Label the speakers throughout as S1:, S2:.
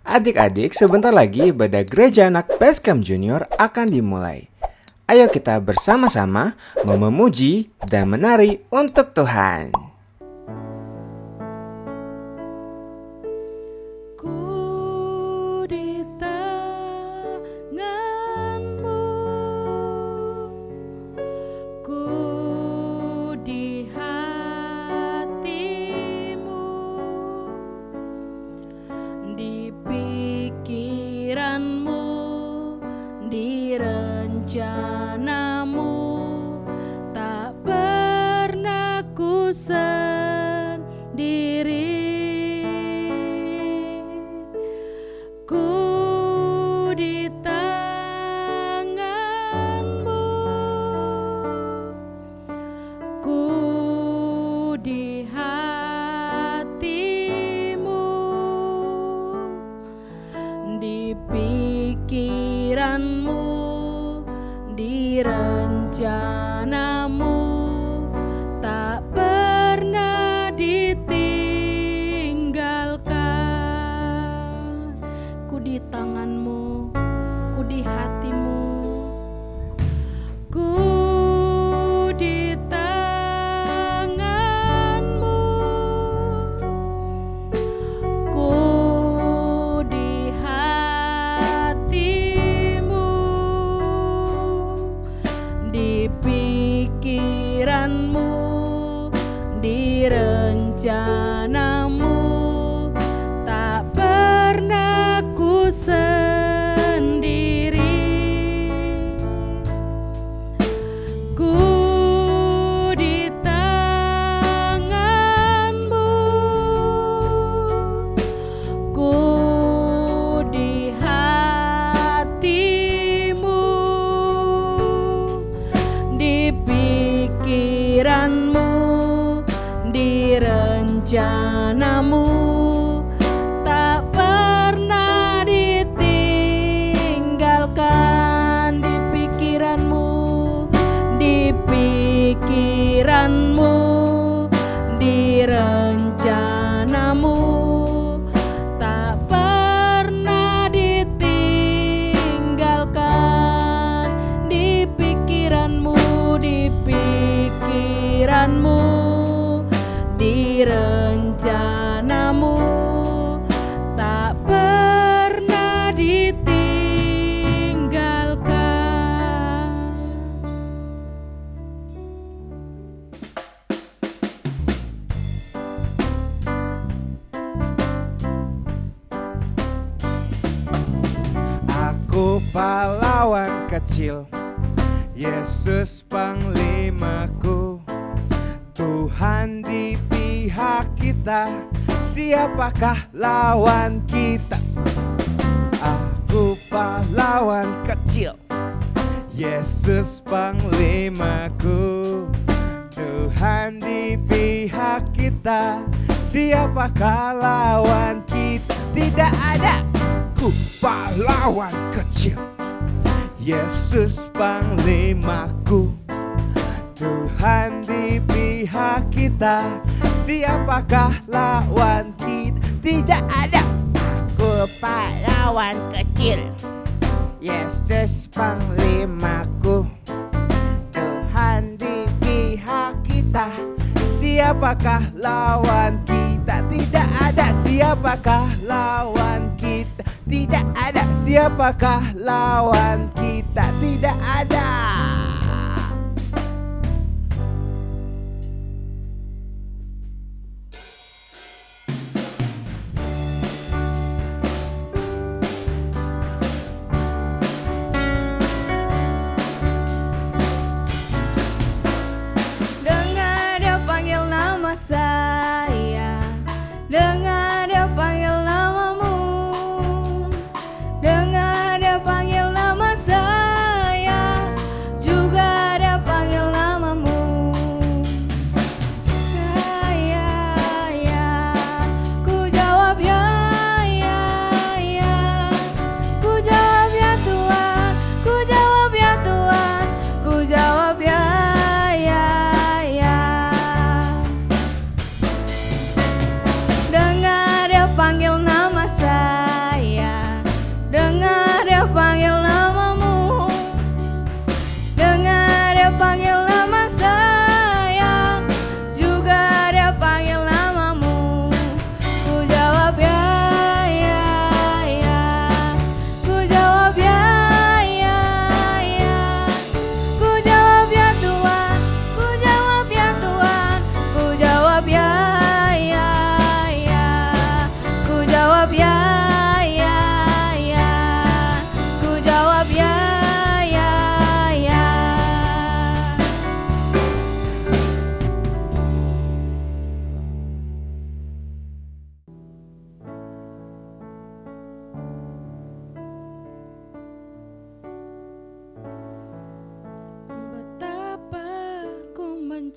S1: Adik-adik, sebentar lagi ibadah gereja anak Basecamp Junior akan dimulai. Ayo kita bersama-sama memuji dan menari untuk Tuhan.
S2: Ku di tanganmu, ku di hatimu, di pikiranmu, di rencanamu, tak pernah ku sendiri. Ku di tanganmu, ku di hatimu, di pikiranmu, di rencanamu, tak pernah ditinggalkan. Ku di tanganmu, ku di hatimu, ku di tanganmu, ku di hatimu, di pikiranmu, di rencanamu, tak pernah ku sendiri. Ku di tanganmu, ku di hatimu, di pikiranmu, di rencanamu, tak pernah ditinggalkan. Di pikiranmu, di pikiranmu, di rencanamu, tak pernah ditinggalkan. Di pikiranmu, di pikiranmu, di rencanamu, tak pernah ditinggalkan.
S1: Aku pahlawan kecil, Yesus panglimaku, Tuhan di pihak kita, siapakah lawan kita? Aku pahlawan kecil, Yesus panglimaku, Tuhan di pihak kita, siapakah lawan kita? Tidak ada. Ku pahlawan kecil, Yesus panglimaku, Tuhan di pihak kita, siapakah lawan kita? Tidak ada. Aku pahlawan kecil, Yesus panglimaku, Tuhan di pihak kita, siapakah lawan kita? Tidak ada. Siapakah lawan kita? Tidak ada. Siapakah lawan kita? Tidak ada.
S2: Dengar dia panggil nama saya, dengar dia panggil namamu, dengar dia panggil nama saya,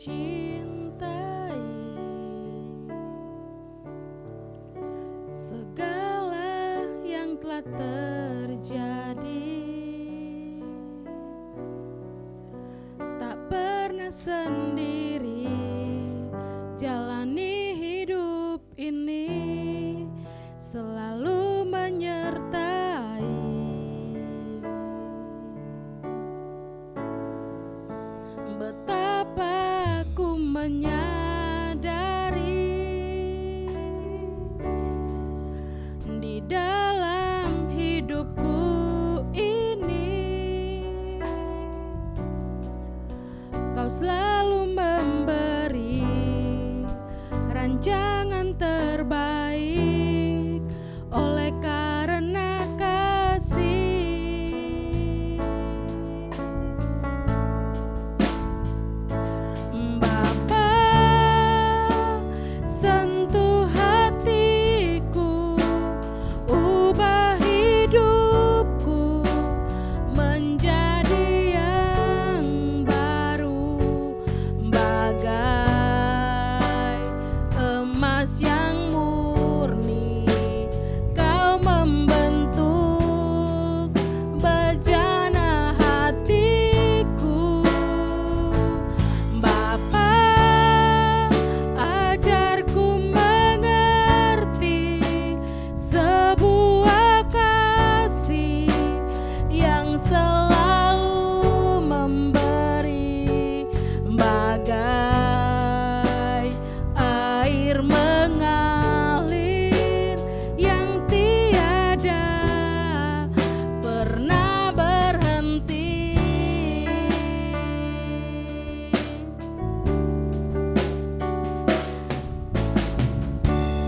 S2: cintai segala yang telah terjadi. Tak pernah sendiri jalani hidup ini, selalu menyertai. Betapa ku menyadari di dalam hidupku ini, Kau selalu memberi rancangan terbaik oleh karena kasih. Bapa, sentuh hatiku, ubah hidupku menjadi yang baru, bagai emas yang murni. Kau membentuk bejana hatiku. Bapa, ajarku mengerti sebuah kasih yang selalu memberi, bagai air mengalir yang tiada pernah berhenti.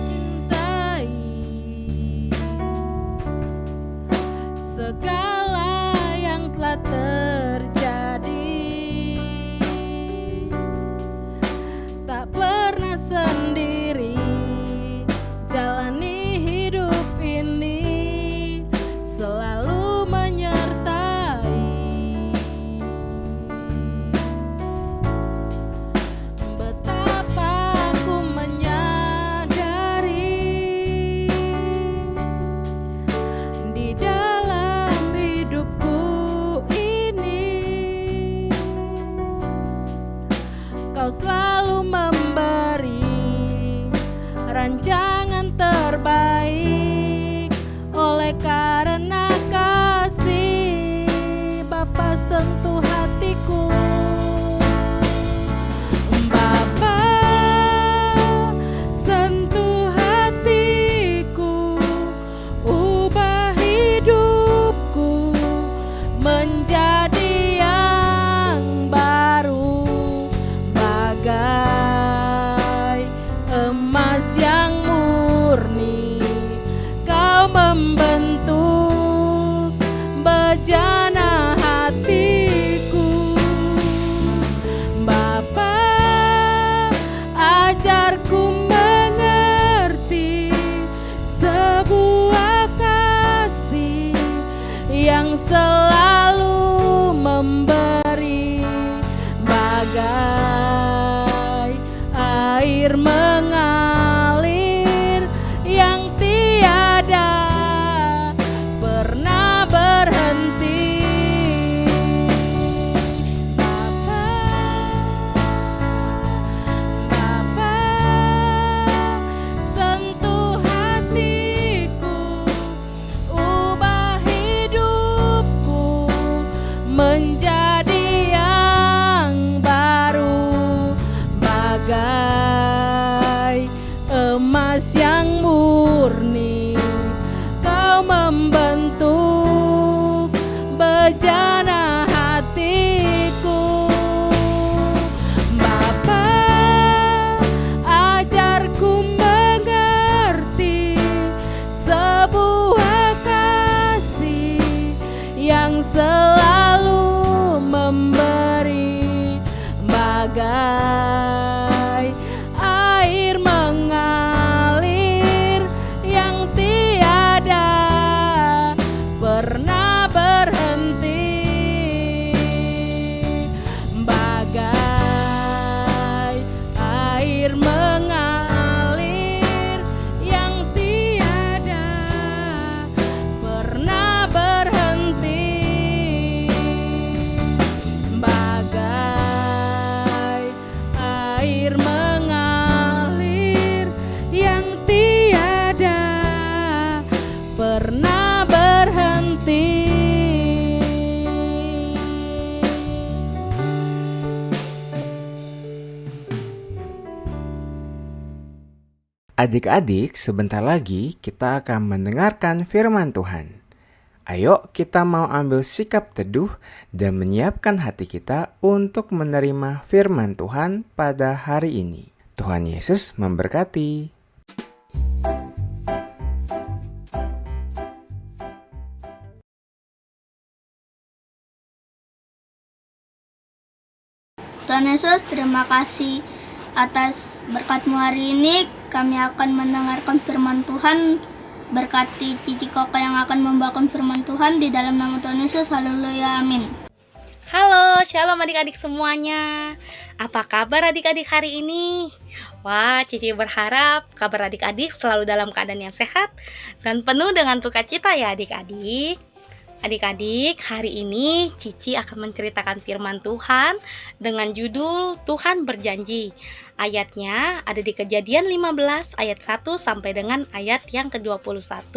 S2: Cintai segala yang telah terjadi, tak pernah sendiri jalani hidup ini, selalu menyertai. Betapa ku menyadari di dalam hidupku ini, Kau selalu memberi rancangan terbaik oleh karena kasih. Bapa, sentuh hatiku. Bapa, sentuh hatiku, ubah hidupku menjadi yang baru, bagai emas yang murni. Kau membentuk bejana hatiku. Bapa, ajarku mengerti sebuah kasih yang selalu memberi, bagai air mengalir yang tiada pernah berhenti. Bapa, Bapa, sentuh hatiku, ubah hidupku menjadi yang baru, bagai emas yang murni. Kau membentuk bejana hatiku. Bapa, ajarku mengerti sebuah kasih yang selalu memberi, bagai air mengalir yang
S1: Adik-adik, sebentar lagi kita akan mendengarkan firman Tuhan. Ayo kita mau ambil sikap teduh dan menyiapkan hati kita untuk menerima firman Tuhan pada hari ini. Tuhan Yesus memberkati.
S3: Tuhan Yesus, terima kasih atas berkat-Mu hari ini. Kami akan mendengarkan firman Tuhan. Berkati Cici Koko yang akan membawakan firman Tuhan di dalam nama Tuhan Yesus. Haleluya, amin.
S4: Halo, shalom adik-adik semuanya. Apa kabar adik-adik hari ini? Wah, Cici berharap kabar adik-adik selalu dalam keadaan yang sehat dan penuh dengan sukacita ya adik-adik. Adik-adik, hari ini Cici akan menceritakan firman Tuhan dengan judul Tuhan Berjanji. Ayatnya ada di Kejadian 15 ayat 1 sampai dengan ayat yang ke-21.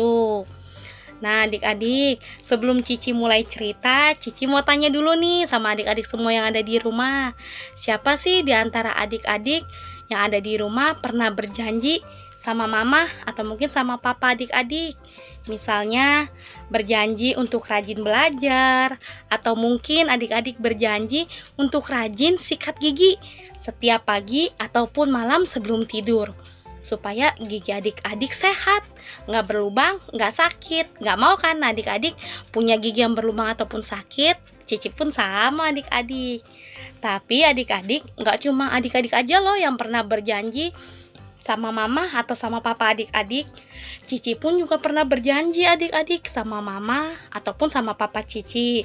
S4: Nah adik-adik, sebelum Cici mulai cerita, Cici mau tanya dulu nih sama adik-adik semua yang ada di rumah. Siapa sih di antara adik-adik yang ada di rumah pernah berjanji sama mama atau mungkin sama papa adik-adik? Misalnya berjanji untuk rajin belajar, atau mungkin adik-adik berjanji untuk rajin sikat gigi setiap pagi ataupun malam sebelum tidur, supaya gigi adik-adik sehat, nggak berlubang, nggak sakit. Nggak mau kan adik-adik punya gigi yang berlubang ataupun sakit? Cici pun sama adik-adik. Tapi adik-adik, nggak cuma adik-adik aja loh yang pernah berjanji sama mama atau sama papa adik-adik. Cici pun juga pernah berjanji adik-adik sama mama ataupun sama papa Cici,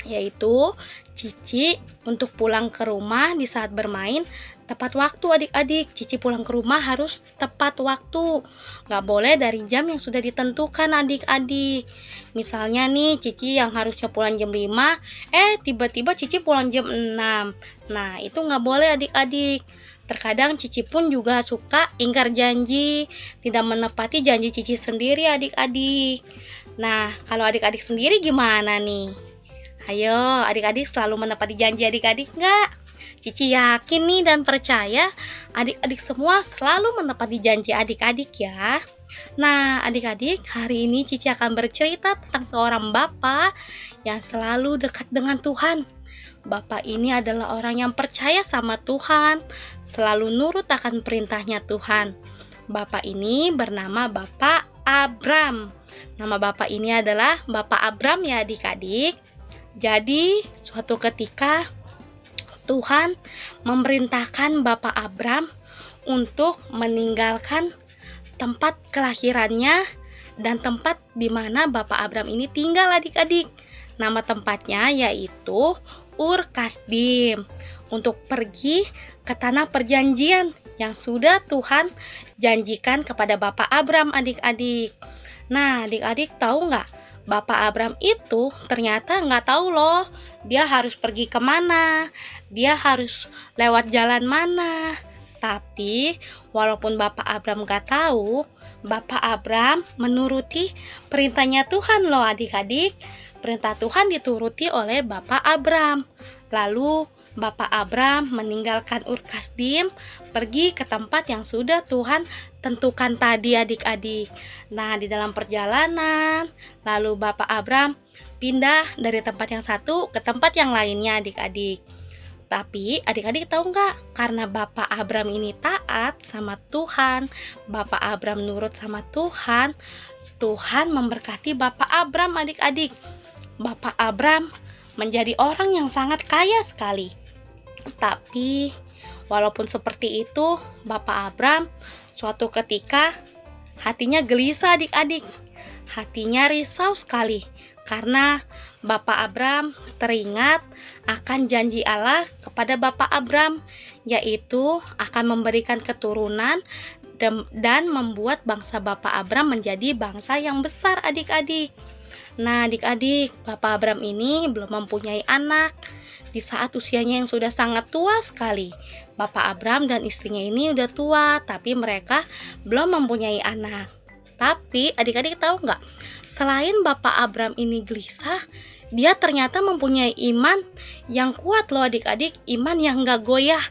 S4: yaitu Cici untuk pulang ke rumah di saat bermain tepat waktu adik-adik. Cici pulang ke rumah harus tepat waktu, nggak boleh dari jam yang sudah ditentukan adik-adik. Misalnya nih Cici yang harusnya pulang jam 5, tiba-tiba Cici pulang jam 6. Nah itu nggak boleh adik-adik. Terkadang Cici pun juga suka ingkar janji, tidak menepati janji Cici sendiri adik-adik. Nah kalau adik-adik sendiri gimana nih? Ayo adik-adik selalu menepati janji adik-adik nggak? Cici yakin nih dan percaya adik-adik semua selalu menepati janji adik-adik ya. Nah adik-adik, hari ini Cici akan bercerita tentang seorang bapak yang selalu dekat dengan Tuhan. Bapak ini adalah orang yang percaya sama Tuhan, selalu nurut akan perintahnya Tuhan. Bapak ini bernama Bapak Abram. Nama bapak ini adalah Bapak Abram ya adik-adik. Jadi suatu ketika Tuhan memerintahkan Bapak Abram untuk meninggalkan tempat kelahirannya dan tempat di mana Bapak Abram ini tinggal adik-adik. Nama tempatnya yaitu Ur Kasdim, untuk pergi ke tanah perjanjian yang sudah Tuhan janjikan kepada Bapak Abram adik-adik. Nah adik-adik tahu nggak? Bapak Abram itu ternyata nggak tahu loh dia harus pergi kemana, dia harus lewat jalan mana. Tapi walaupun Bapak Abram nggak tahu, Bapak Abram menuruti perintahnya Tuhan loh adik-adik. Perintah Tuhan dituruti oleh Bapak Abram. Lalu Bapak Abram meninggalkan Ur Kasdim, pergi ke tempat yang sudah Tuhan tentukan tadi adik-adik. Nah di dalam perjalanan, lalu Bapak Abram pindah dari tempat yang satu ke tempat yang lainnya adik-adik. Tapi adik-adik tahu nggak? Karena Bapak Abram ini taat sama Tuhan, Bapak Abram nurut sama Tuhan, Tuhan memberkati Bapak Abram adik-adik. Bapak Abram menjadi orang yang sangat kaya sekali. Tapi walaupun seperti itu, Bapak Abram suatu ketika hatinya gelisah adik-adik. Hatinya risau sekali karena Bapak Abram teringat akan janji Allah kepada Bapak Abram, yaitu akan memberikan keturunan dan membuat bangsa Bapak Abram menjadi bangsa yang besar adik-adik. Nah adik-adik, Bapak Abram ini belum mempunyai anak di saat usianya yang sudah sangat tua sekali. Bapak Abram dan istrinya ini udah tua, tapi mereka belum mempunyai anak. Tapi adik-adik tahu nggak? Selain Bapak Abram ini gelisah, dia ternyata mempunyai iman yang kuat loh adik-adik. Iman yang nggak goyah.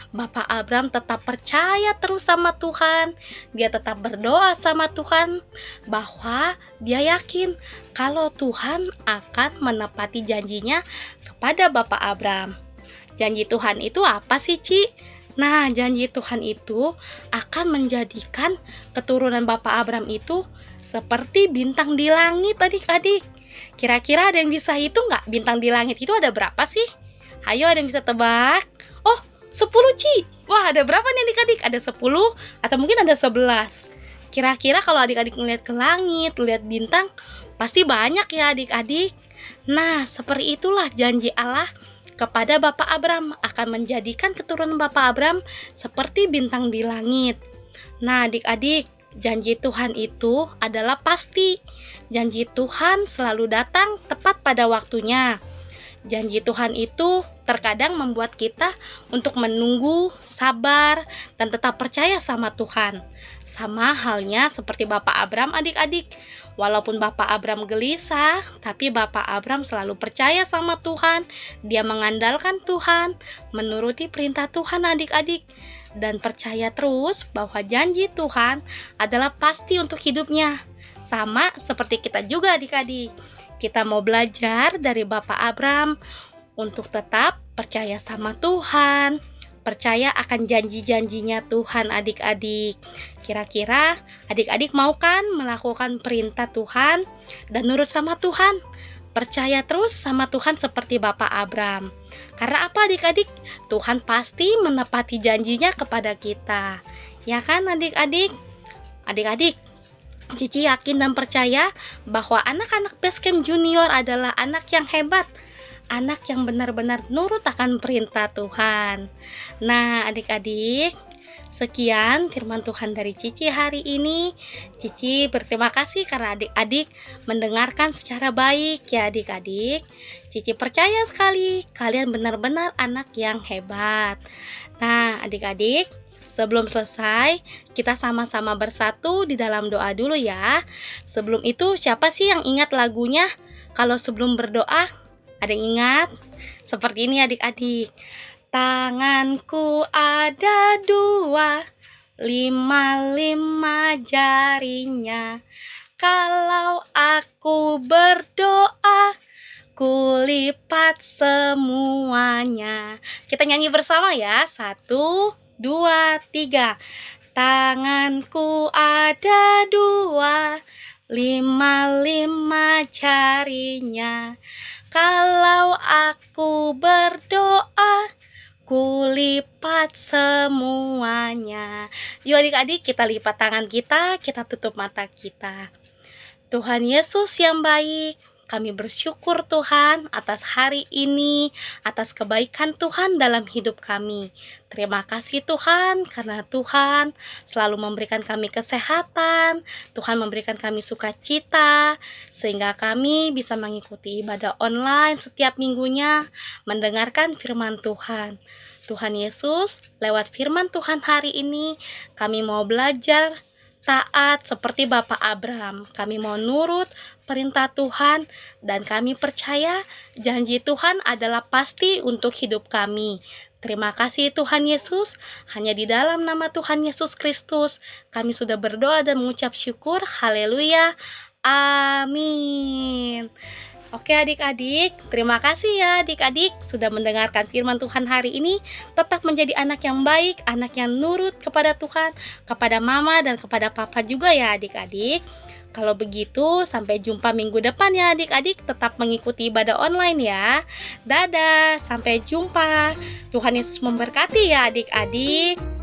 S4: Bapak Abraham tetap percaya terus sama Tuhan. Dia tetap berdoa sama Tuhan bahwa dia yakin kalau Tuhan akan menepati janjinya kepada Bapak Abraham. Janji Tuhan itu apa sih, Ci? Nah, janji Tuhan itu akan menjadikan keturunan Bapak Abraham itu seperti bintang di langit, adik-adik. Kira-kira ada yang bisa hitung nggak bintang di langit itu ada berapa sih? Ayo, ada yang bisa tebak? Oh, 10, Ci. Wah, ada berapa nih adik-adik? Ada 10 atau mungkin ada 11. Kira-kira kalau adik-adik ngeliat ke langit, lihat bintang, pasti banyak ya adik-adik. Nah, seperti itulah janji Allah kepada Bapak Abraham, akan menjadikan keturunan Bapak Abraham seperti bintang di langit. Nah, adik-adik, janji Tuhan itu adalah pasti. Janji Tuhan selalu datang tepat pada waktunya. Janji Tuhan itu terkadang membuat kita untuk menunggu, sabar, dan tetap percaya sama Tuhan. Sama halnya seperti Bapak Abraham, adik-adik. Walaupun Bapak Abraham gelisah, tapi Bapak Abraham selalu percaya sama Tuhan. Dia mengandalkan Tuhan, menuruti perintah Tuhan, adik-adik. Dan percaya terus bahwa janji Tuhan adalah pasti untuk hidupnya. Sama seperti kita juga, adik-adik. Kita mau belajar dari Bapak Abraham untuk tetap percaya sama Tuhan, percaya akan janji-janjinya Tuhan, adik-adik. Kira-kira adik-adik mau kan melakukan perintah Tuhan dan nurut sama Tuhan? Percaya terus sama Tuhan seperti Bapak Abraham. Karena apa, adik-adik? Tuhan pasti menepati janjinya kepada kita. Ya kan, adik-adik? Adik-adik, Cici yakin dan percaya bahwa anak-anak Basecamp Junior adalah anak yang hebat, anak yang benar-benar nurut akan perintah Tuhan. Nah, adik-adik, sekian firman Tuhan dari Cici hari ini. Cici berterima kasih karena adik-adik mendengarkan secara baik ya adik-adik. Cici percaya sekali kalian benar-benar anak yang hebat. Nah, adik-adik, sebelum selesai, kita sama-sama bersatu di dalam doa dulu ya. Sebelum itu, siapa sih yang ingat lagunya? Kalau sebelum berdoa, ada yang ingat? Seperti ini adik-adik. Tanganku ada 2, 5 jarinya. Kalau aku berdoa, kulipat semuanya. Kita nyanyi bersama ya. 1, 2, 3. Tanganku ada 2, 5 jarinya. Kalau aku berdoa, kulipat semuanya. Yuk adik-adik, kita lipat tangan kita tutup mata kita. Tuhan Yesus yang baik, kami bersyukur Tuhan atas hari ini, atas kebaikan Tuhan dalam hidup kami. Terima kasih Tuhan, karena Tuhan selalu memberikan kami kesehatan, Tuhan memberikan kami sukacita, sehingga kami bisa mengikuti ibadah online setiap minggunya, mendengarkan firman Tuhan. Tuhan Yesus, lewat firman Tuhan hari ini, kami mau belajar taat seperti Bapak Abraham. Kami mau nurut perintah Tuhan dan kami percaya janji Tuhan adalah pasti untuk hidup kami. Terima kasih Tuhan Yesus, hanya di dalam nama Tuhan Yesus Kristus kami sudah berdoa dan mengucap syukur. Haleluya. Amin. Oke adik-adik, terima kasih ya adik-adik sudah mendengarkan firman Tuhan hari ini. Tetap menjadi anak yang baik, anak yang nurut kepada Tuhan, kepada mama dan kepada papa juga ya adik-adik. Kalau begitu, sampai jumpa minggu depan ya adik-adik. Tetap mengikuti ibadah online ya. Dadah, sampai jumpa. Tuhan Yesus memberkati ya adik-adik.